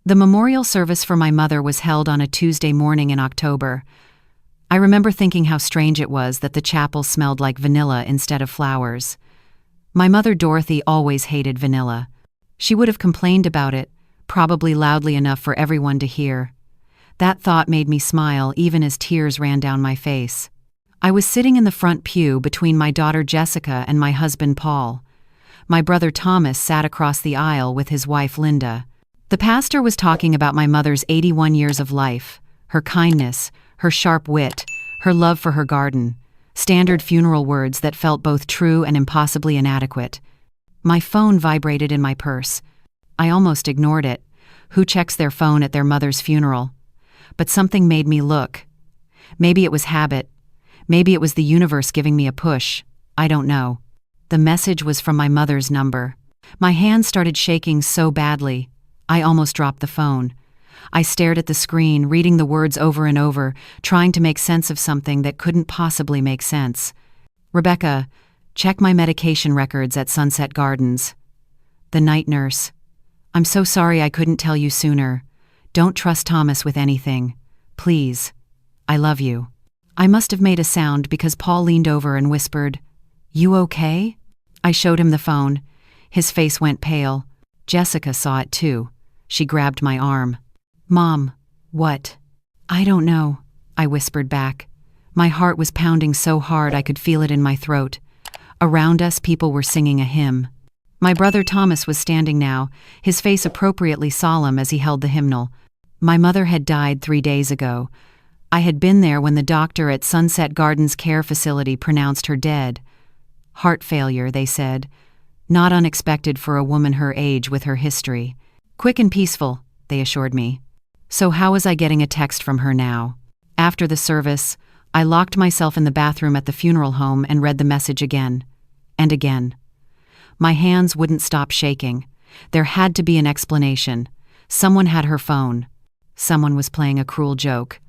The memorial service for my mother was held on a Tuesday morning in October. I remember thinking how strange it was that the chapel smelled like vanilla instead of flowers. My mother Dorothy always hated vanilla. She would have complained about it, probably loudly enough for everyone to hear. That thought made me smile even as tears ran down my face. I was sitting in the front pew between my daughter Jessica and my husband Paul. My brother Thomas sat across the aisle with his wife Linda. The pastor was talking about my mother's 81 years of life, her kindness, her sharp wit, her love for her garden, standard funeral words that felt both true and impossibly inadequate. My phone vibrated in my purse. I almost ignored it. Who checks their phone at their mother's funeral? But something made me look. Maybe it was habit. Maybe it was the universe giving me a push. I don't know. The message was from my mother's number. My hands started shaking so badly, I almost dropped the phone. I stared at the screen, reading the words over and over, trying to make sense of something that couldn't possibly make sense. Rebecca, check my medication records at Sunset Gardens. The night nurse. I'm so sorry I couldn't tell you sooner. Don't trust Thomas with anything. Please. I love you. I must have made a sound because Paul leaned over and whispered, "You okay?" I showed him the phone. His face went pale. Jessica saw it too. She grabbed my arm. "Mom, what?" "I don't know," I whispered back. My heart was pounding so hard I could feel it in my throat. Around us, people were singing a hymn. My brother Thomas was standing now, his face appropriately solemn as he held the hymnal. My mother had died 3 days ago. I had been there when the doctor at Sunset Gardens Care Facility pronounced her dead. Heart failure, they said. Not unexpected for a woman her age with her history. Quick and peaceful, they assured me. So how was I getting a text from her now? After the service, I locked myself in the bathroom at the funeral home and read the message again. And again. My hands wouldn't stop shaking. There had to be an explanation. Someone had her phone. Someone was playing a cruel joke.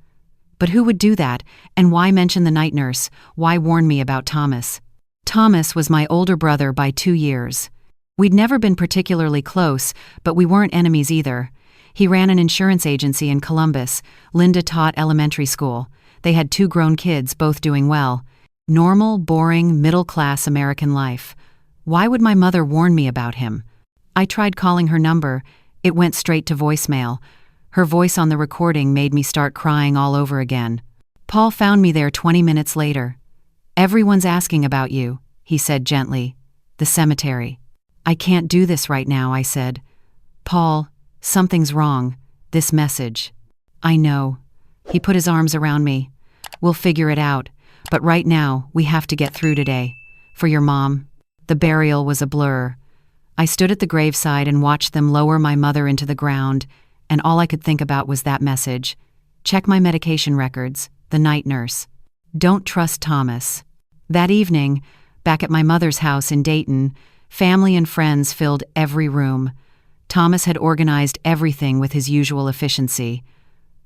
But who would do that, and why mention the night nurse? Why warn me about Thomas? Thomas was my older brother by 2 years. We'd never been particularly close, but we weren't enemies either. He ran an insurance agency in Columbus. Linda taught elementary school. They had 2 grown kids, both doing well. Normal, boring, middle-class American life. Why would my mother warn me about him? I tried calling her number. It went straight to voicemail. Her voice on the recording made me start crying all over again. Paul found me there 20 minutes later. "Everyone's asking about you," he said gently. "The cemetery." "I can't do this right now," I said. "Paul, something's wrong. This message." "I know." He put his arms around me. "We'll figure it out, but right now we have to get through today. For your mom." The burial was a blur. I stood at the graveside and watched them lower my mother into the ground, and all I could think about was that message. Check my medication records, the night nurse. Don't trust Thomas. That evening, back at my mother's house in Dayton, family and friends filled every room. Thomas had organized everything with his usual efficiency.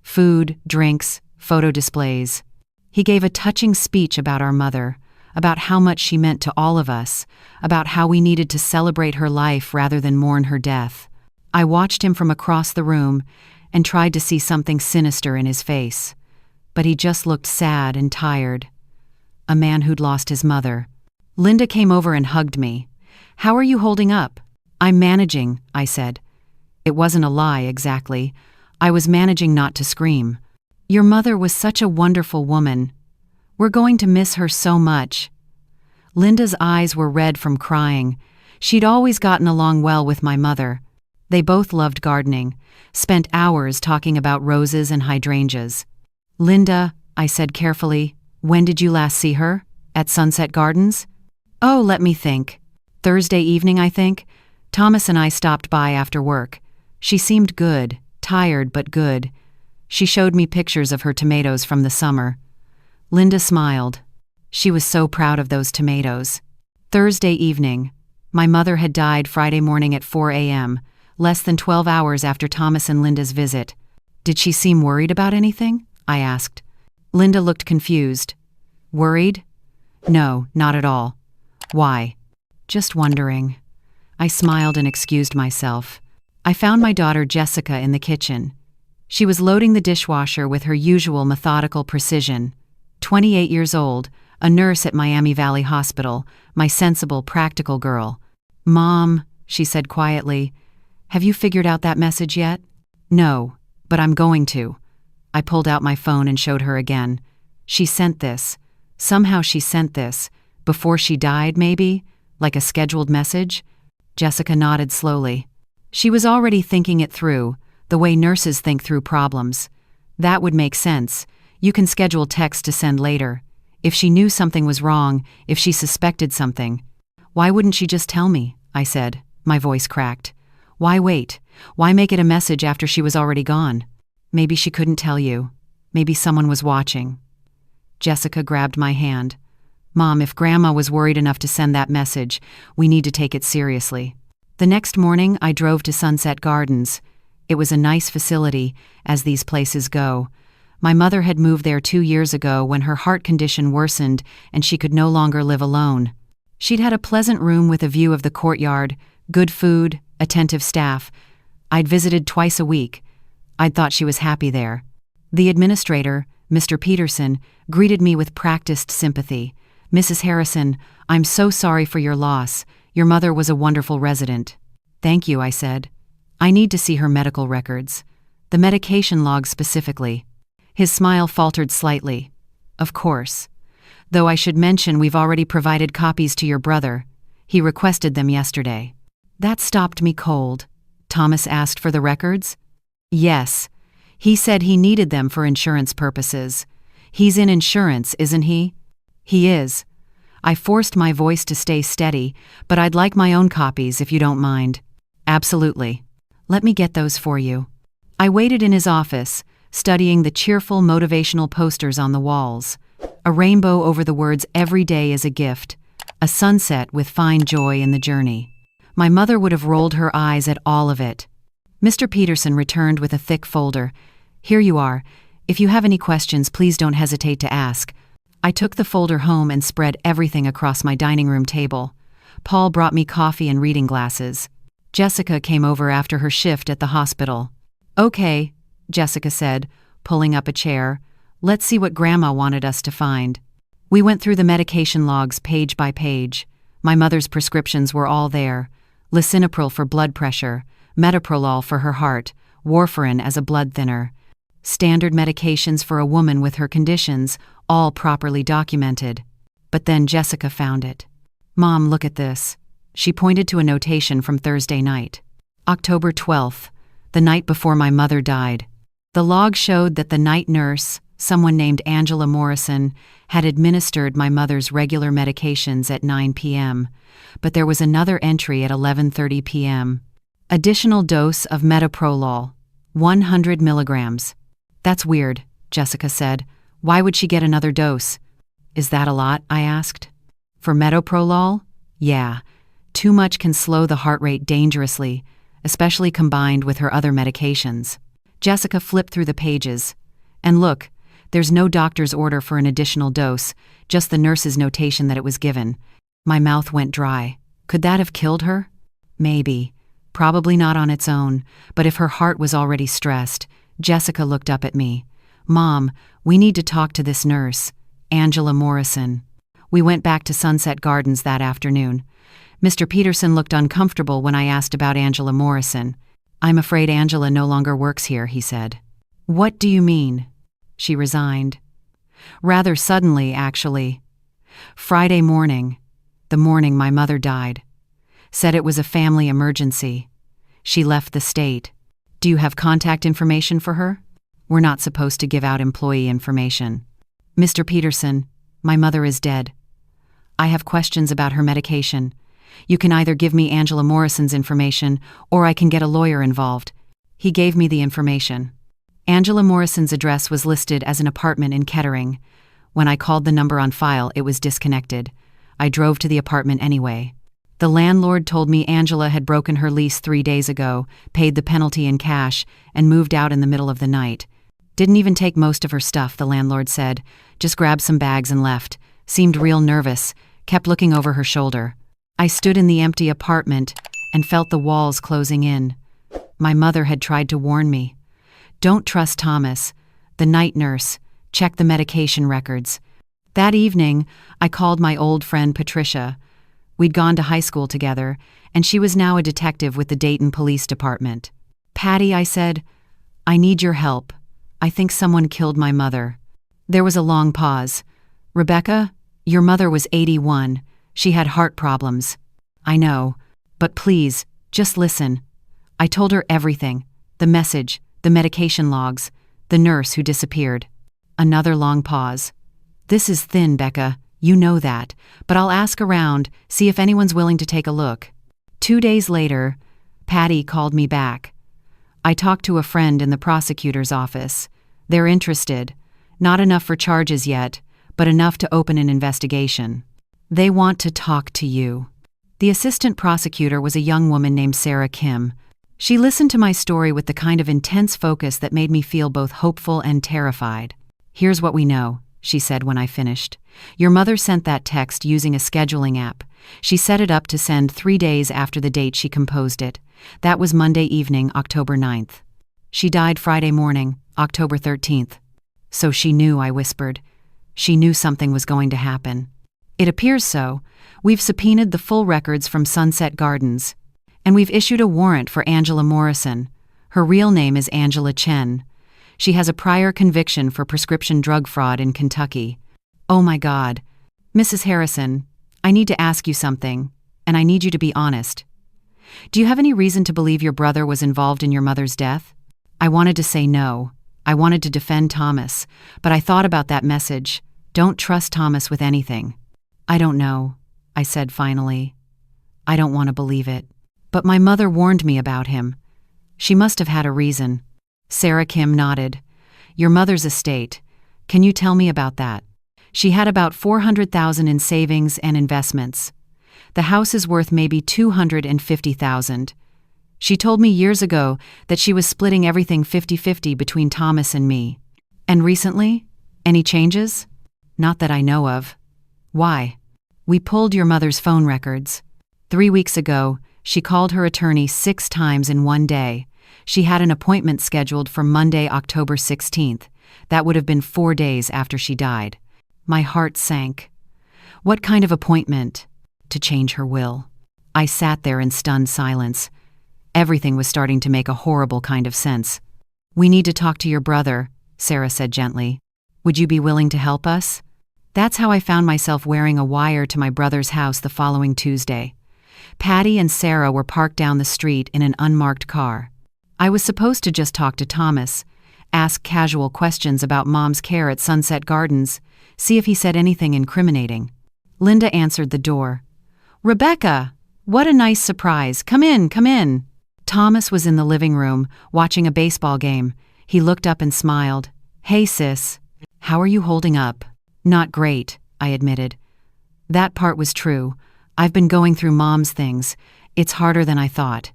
Food, drinks, photo displays. He gave a touching speech about our mother, about how much she meant to all of us, about how we needed to celebrate her life rather than mourn her death. I watched him from across the room and tried to see something sinister in his face, but he just looked sad and tired. A man who'd lost his mother. Linda came over and hugged me. "How are you holding up?" "I'm managing," I said. It wasn't a lie, exactly. I was managing not to scream. "Your mother was such a wonderful woman. We're going to miss her so much." Linda's eyes were red from crying. She'd always gotten along well with my mother. They both loved gardening, spent hours talking about roses and hydrangeas. "Linda," I said carefully, "when did you last see her? At Sunset Gardens?" "Oh, let me think. Thursday evening, I think. Thomas and I stopped by after work. She seemed good, tired but good. She showed me pictures of her tomatoes from the summer." Linda smiled. She was so proud of those tomatoes. Thursday evening. My mother had died Friday morning at 4 a.m., less than 12 hours after Thomas and Linda's visit. "Did she seem worried about anything?" I asked. Linda looked confused. "Worried? No, not at all." "Why?" "Just wondering." I smiled and excused myself. I found my daughter Jessica in the kitchen. She was loading the dishwasher with her usual methodical precision. 28 years old, a nurse at Miami Valley Hospital, my sensible, practical girl. "Mom," she said quietly, "have you figured out that message yet?" "No, but I'm going to." I pulled out my phone and showed her again. She sent this. Somehow she sent this. Before she died, maybe? Like a scheduled message? Jessica nodded slowly. She was already thinking it through, the way nurses think through problems. That would make sense. You can schedule texts to send later. If she knew something was wrong, if she suspected something. "Why wouldn't she just tell me?" I said. My voice cracked. "Why wait? Why make it a message after she was already gone?" "Maybe she couldn't tell you. Maybe someone was watching." Jessica grabbed my hand. "Mom, if Grandma was worried enough to send that message, we need to take it seriously." The next morning, I drove to Sunset Gardens. It was a nice facility, as these places go. My mother had moved there 2 years ago when her heart condition worsened and she could no longer live alone. She'd had a pleasant room with a view of the courtyard, good food, attentive staff. I'd visited twice a week. I'd thought she was happy there. The administrator, Mr. Peterson, greeted me with practiced sympathy. "Mrs. Harrison, I'm so sorry for your loss. Your mother was a wonderful resident." "Thank you," I said. "I need to see her medical records. The medication logs specifically." His smile faltered slightly. "Of course. Though I should mention we've already provided copies to your brother. He requested them yesterday." That stopped me cold. Thomas asked for the records? Yes. He said he needed them for insurance purposes. He's in insurance, isn't he? He is. I forced my voice to stay steady, but I'd like my own copies if you don't mind. Absolutely. Let me get those for you. I waited in his office, studying the cheerful motivational posters on the walls. A rainbow over the words "Every day is a gift," a sunset with "Find joy in the journey." My mother would have rolled her eyes at all of it. Mr. Peterson returned with a thick folder. "Here you are. If you have any questions, please don't hesitate to ask." I took the folder home and spread everything across my dining room table. Paul brought me coffee and reading glasses. Jessica came over after her shift at the hospital. "Okay," Jessica said, pulling up a chair. "Let's see what Grandma wanted us to find." We went through the medication logs page by page. My mother's prescriptions were all there. Lisinopril for blood pressure, metoprolol for her heart, warfarin as a blood thinner. Standard medications for a woman with her conditions, all properly documented. But then Jessica found it. "Mom, look at this." She pointed to a notation from Thursday night. October 12th, the night before my mother died. The log showed that the night nurse, someone named Angela Morrison, had administered my mother's regular medications at 9 p.m., but there was another entry at 11:30 p.m. Additional dose of metoprolol, 100 milligrams. "That's weird," Jessica said. "Why would she get another dose?" "Is that a lot?" I asked. "For metoprolol? Yeah. Too much can slow the heart rate dangerously, especially combined with her other medications." Jessica flipped through the pages. "And look, there's no doctor's order for an additional dose, just the nurse's notation that it was given." My mouth went dry. Could that have killed her? Maybe. Probably not on its own, but if her heart was already stressed. Jessica looked up at me. "Mom, we need to talk to this nurse, Angela Morrison." We went back to Sunset Gardens that afternoon. Mr. Peterson looked uncomfortable when I asked about Angela Morrison. "I'm afraid Angela no longer works here," he said. "What do you mean?" "She resigned." Rather suddenly, actually. Friday morning, the morning my mother died. Said it was a family emergency. She left the state. "Do you have contact information for her?" "We're not supposed to give out employee information." "Mr. Peterson, my mother is dead. I have questions about her medication. You can either give me Angela Morrison's information, or I can get a lawyer involved." He gave me the information. Angela Morrison's address was listed as an apartment in Kettering. When I called the number on file, it was disconnected. I drove to the apartment anyway. The landlord told me Angela had broken her lease 3 days ago, paid the penalty in cash, and moved out in the middle of the night. Didn't even take most of her stuff, the landlord said. Just grabbed some bags and left. Seemed real nervous, kept looking over her shoulder. I stood in the empty apartment and felt the walls closing in. My mother had tried to warn me. Don't trust Thomas. The night nurse. Check the medication records. That evening, I called my old friend Patricia. We'd gone to high school together, and she was now a detective with the Dayton Police Department. "Patty," I said, "I need your help. I think someone killed my mother." There was a long pause. "Rebecca, your mother was 81. She had heart problems." "I know. But please, just listen." I told her everything. The message, the medication logs, the nurse who disappeared. Another long pause. "This is thin, Becca. You know that. But I'll ask around, see if anyone's willing to take a look." 2 days later, Patty called me back. "I talked to a friend in the prosecutor's office. They're interested. Not enough for charges yet, but enough to open an investigation. They want to talk to you." The assistant prosecutor was a young woman named Sarah Kim. She listened to my story with the kind of intense focus that made me feel both hopeful and terrified. "Here's what we know," she said when I finished. "Your mother sent that text using a scheduling app. She set it up to send 3 days after the date she composed it. That was Monday evening, October 9th. She died Friday morning, October 13th. So she knew," I whispered. "She knew something was going to happen." "It appears so. We've subpoenaed the full records from Sunset Gardens. And we've issued a warrant for Angela Morrison. Her real name is Angela Chen. She has a prior conviction for prescription drug fraud in Kentucky." "Oh my God. Mrs. Harrison, I need to ask you something, and I need you to be honest. Do you have any reason to believe your brother was involved in your mother's death?" I wanted to say no. I wanted to defend Thomas, but I thought about that message. Don't trust Thomas with anything. "I don't know," I said finally. "I don't want to believe it. But my mother warned me about him. She must have had a reason." Sarah Kim nodded. "Your mother's estate. Can you tell me about that?" "She had about $400,000 in savings and investments. The house is worth maybe $250,000. She told me years ago that she was splitting everything 50-50 between Thomas and me." "And recently? Any changes?" "Not that I know of." "Why?" "We pulled your mother's phone records. 3 weeks ago, she called her attorney 6 times in one day. She had an appointment scheduled for Monday, October 16th. That would have been 4 days after she died." My heart sank. "What kind of appointment?" "To change her will." I sat there in stunned silence. Everything was starting to make a horrible kind of sense. "We need to talk to your brother," Sarah said gently. "Would you be willing to help us?" That's how I found myself wearing a wire to my brother's house the following Tuesday. Patty and Sarah were parked down the street in an unmarked car. I was supposed to just talk to Thomas, ask casual questions about Mom's care at Sunset Gardens, see if he said anything incriminating. Linda answered the door. "Rebecca! What a nice surprise. Come in, come in." Thomas was in the living room, watching a baseball game. He looked up and smiled. "Hey, sis. How are you holding up?" "Not great," I admitted. "That part was true. I've been going through Mom's things. It's harder than I thought."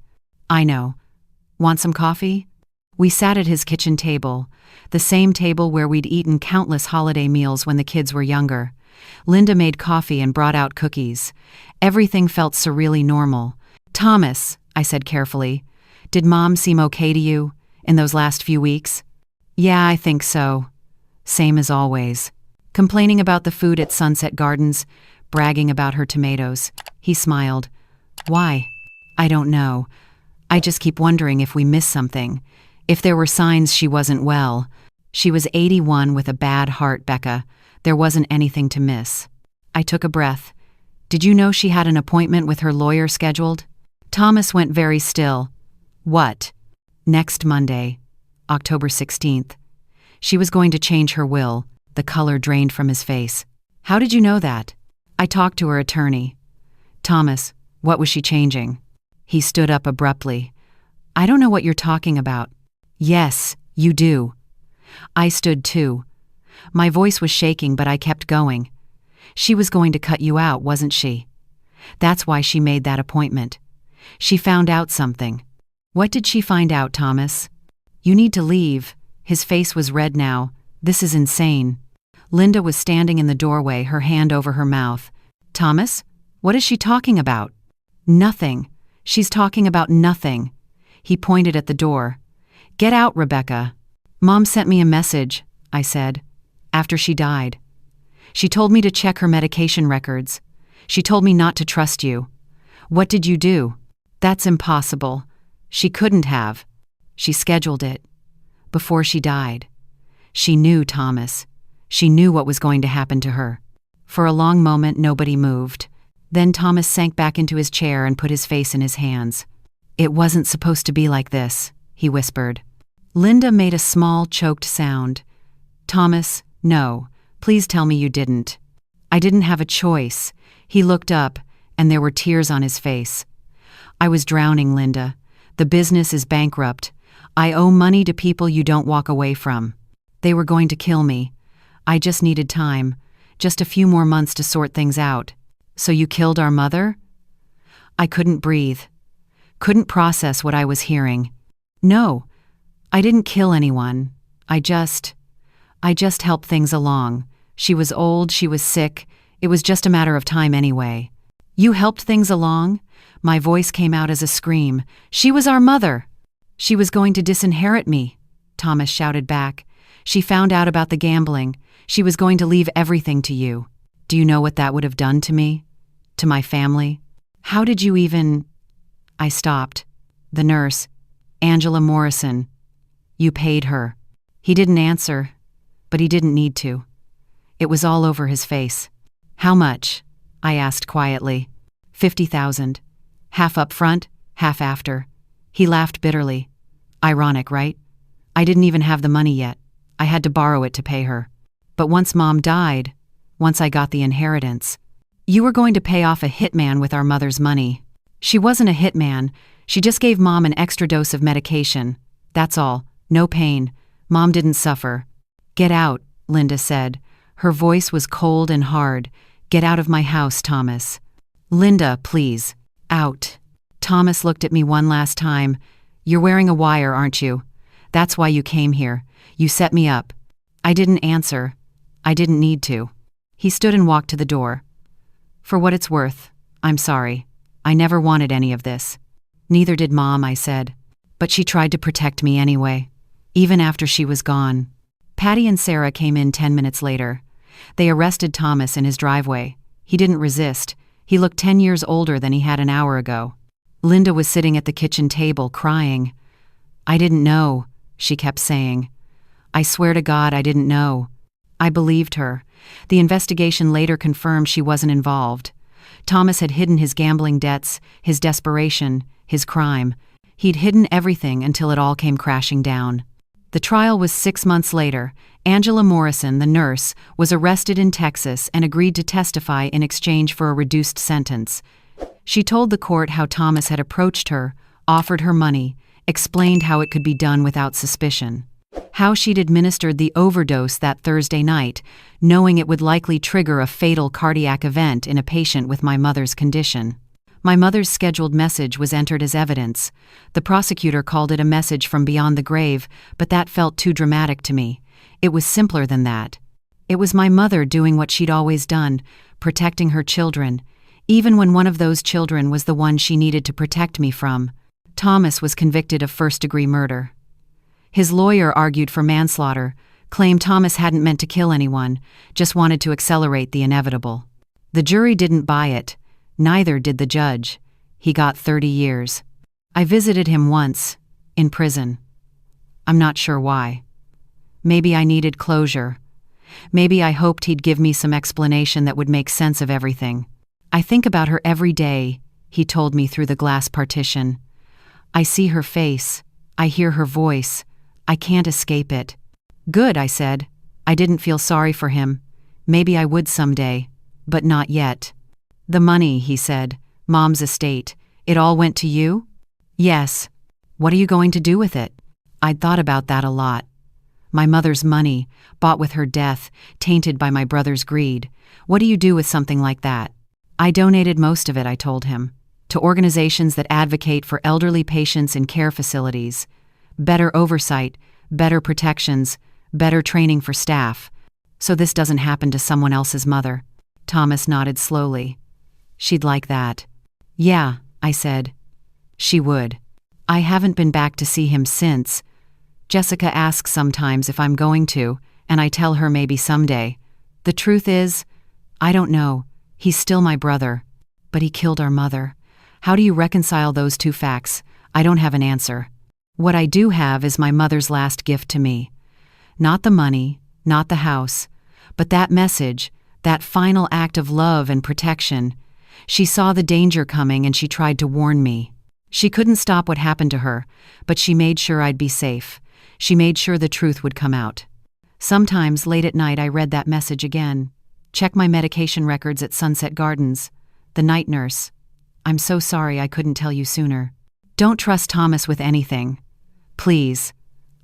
"I know. Want some coffee?" We sat at his kitchen table, the same table where we'd eaten countless holiday meals when the kids were younger. Linda made coffee and brought out cookies. Everything felt surreally normal. "Thomas," I said carefully, "did Mom seem okay to you in those last few weeks?" "Yeah, I think so. Same as always. Complaining about the food at Sunset Gardens, bragging about her tomatoes." He smiled. "Why?" "I don't know. I just keep wondering if we missed something. If there were signs she wasn't well. She was 81 with a bad heart, Becca. There wasn't anything to miss." I took a breath. "Did you know she had an appointment with her lawyer scheduled?" Thomas went very still. "What?" "Next Monday, October 16th. She was going to change her will." The color drained from his face. "How did you know that?" "I talked to her attorney." "Thomas, what was she changing?" He stood up abruptly. "I don't know what you're talking about." "Yes, you do." I stood too. My voice was shaking, but I kept going. "She was going to cut you out, wasn't she? That's why she made that appointment. She found out something." "What did she find out, Thomas?" "You need to leave." His face was red now. "This is insane." Linda was standing in the doorway, her hand over her mouth. "Thomas, what is she talking about?" "Nothing. She's talking about nothing." He pointed at the door. "Get out, Rebecca." "Mom sent me a message," I said, "after she died. She told me to check her medication records. She told me not to trust you. What did you do?" "That's impossible. She couldn't have. She scheduled it. Before she died. She knew, Thomas. She knew what was going to happen to her." For a long moment, nobody moved. Then Thomas sank back into his chair and put his face in his hands. "It wasn't supposed to be like this," he whispered. Linda made a small, choked sound. "Thomas, no. Please tell me you didn't." "I didn't have a choice." He looked up, and there were tears on his face. "I was drowning, Linda. The business is bankrupt. I owe money to people you don't walk away from. They were going to kill me. I just needed time. Just a few more months to sort things out." "So you killed our mother?" I couldn't breathe. Couldn't process what I was hearing. "No, I didn't kill anyone. I just helped things along. She was old, she was sick. It was just a matter of time anyway." "You helped things along?" My voice came out as a scream. "She was our mother." "She was going to disinherit me," Thomas shouted back. "She found out about the gambling. She was going to leave everything to you. Do you know what that would have done to me? To my family? How did you even—" I stopped. "The nurse, Angela Morrison. You paid her." He didn't answer, but he didn't need to. It was all over his face. "How much?" I asked quietly. $50,000. Half up front, half after." He laughed bitterly. "Ironic, right? I didn't even have the money yet. I had to borrow it to pay her. But once Mom died, once I got the inheritance, you were going to pay off a hitman with our mother's money." "She wasn't a hitman. She just gave Mom an extra dose of medication. That's all. No pain. Mom didn't suffer." "Get out," Linda said. Her voice was cold and hard. "Get out of my house, Thomas." "Linda, please. Out." Thomas looked at me one last time. "You're wearing a wire, aren't you? That's why you came here. You set me up." I didn't answer. I didn't need to. He stood and walked to the door. "For what it's worth, I'm sorry. I never wanted any of this." "Neither did Mom," I said. "But she tried to protect me anyway, even after she was gone." Patty and Sarah came in 10 minutes later. They arrested Thomas in his driveway. He didn't resist. He looked 10 years older than he had an hour ago. Linda was sitting at the kitchen table, crying. "I didn't know," she kept saying. "I swear to God I didn't know." I believed her. The investigation later confirmed she wasn't involved. Thomas had hidden his gambling debts, his desperation, his crime. He'd hidden everything until it all came crashing down. The trial was 6 months later. Angela Morrison, the nurse, was arrested in Texas and agreed to testify in exchange for a reduced sentence. She told the court how Thomas had approached her, offered her money, explained how it could be done without suspicion. How she'd administered the overdose that Thursday night, knowing it would likely trigger a fatal cardiac event in a patient with my mother's condition. My mother's scheduled message was entered as evidence. The prosecutor called it a message from beyond the grave, but that felt too dramatic to me. It was simpler than that. It was my mother doing what she'd always done, protecting her children, even when one of those children was the one she needed to protect me from. Thomas was convicted of first-degree murder. His lawyer argued for manslaughter, claimed Thomas hadn't meant to kill anyone, just wanted to accelerate the inevitable. The jury didn't buy it. Neither did the judge. He got 30 years. I visited him once, in prison. I'm not sure why. Maybe I needed closure. Maybe I hoped he'd give me some explanation that would make sense of everything. "I think about her every day," he told me through the glass partition. "I see her face. I hear her voice. I can't escape it." "Good," I said. I didn't feel sorry for him. Maybe I would someday, but not yet. "The money," he said. "Mom's estate. It all went to you?" "Yes." "What are you going to do with it?" I'd thought about that a lot. My mother's money, bought with her death, tainted by my brother's greed. What do you do with something like that? "I donated most of it," I told him, "to organizations that advocate for elderly patients in care facilities. Better oversight, better protections, better training for staff. So this doesn't happen to someone else's mother." Thomas nodded slowly. "She'd like that." "Yeah," I said. "She would." I haven't been back to see him since. Jessica asks sometimes if I'm going to, and I tell her maybe someday. The truth is, I don't know. He's still my brother. But he killed our mother. How do you reconcile those two facts? I don't have an answer. What I do have is my mother's last gift to me. Not the money, not the house, but that message, that final act of love and protection. She saw the danger coming and she tried to warn me. She couldn't stop what happened to her, but she made sure I'd be safe. She made sure the truth would come out. Sometimes late at night I read that message again. Check my medication records at Sunset Gardens. The night nurse. I'm so sorry I couldn't tell you sooner. Don't trust Thomas with anything. Please.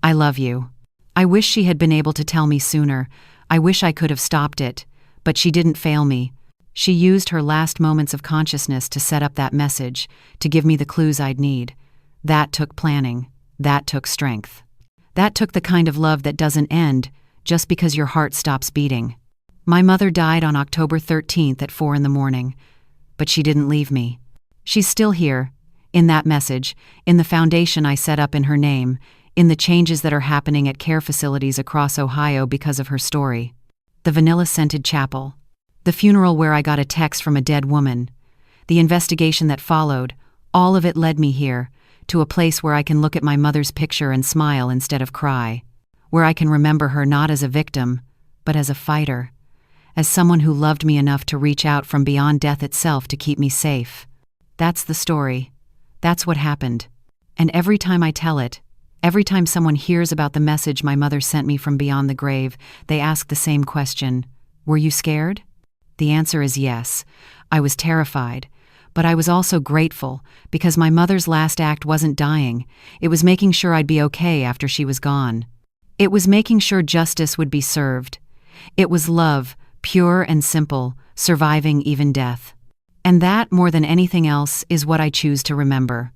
I love you. I wish she had been able to tell me sooner. I wish I could have stopped it. But she didn't fail me. She used her last moments of consciousness to set up that message, to give me the clues I'd need. That took planning. That took strength. That took the kind of love that doesn't end just because your heart stops beating. My mother died on October 13th at 4 a.m, but she didn't leave me. She's still here, in that message, in the foundation I set up in her name, in the changes that are happening at care facilities across Ohio because of her story. The vanilla-scented chapel. The funeral where I got a text from a dead woman. The investigation that followed, all of it led me here, to a place where I can look at my mother's picture and smile instead of cry. Where I can remember her not as a victim, but as a fighter. As someone who loved me enough to reach out from beyond death itself to keep me safe. That's the story. That's what happened. And every time I tell it, every time someone hears about the message my mother sent me from beyond the grave, they ask the same question. Were you scared? The answer is yes. I was terrified. But I was also grateful, because my mother's last act wasn't dying. It was making sure I'd be okay after she was gone. It was making sure justice would be served. It was love, pure and simple, surviving even death. And that, more than anything else, is what I choose to remember.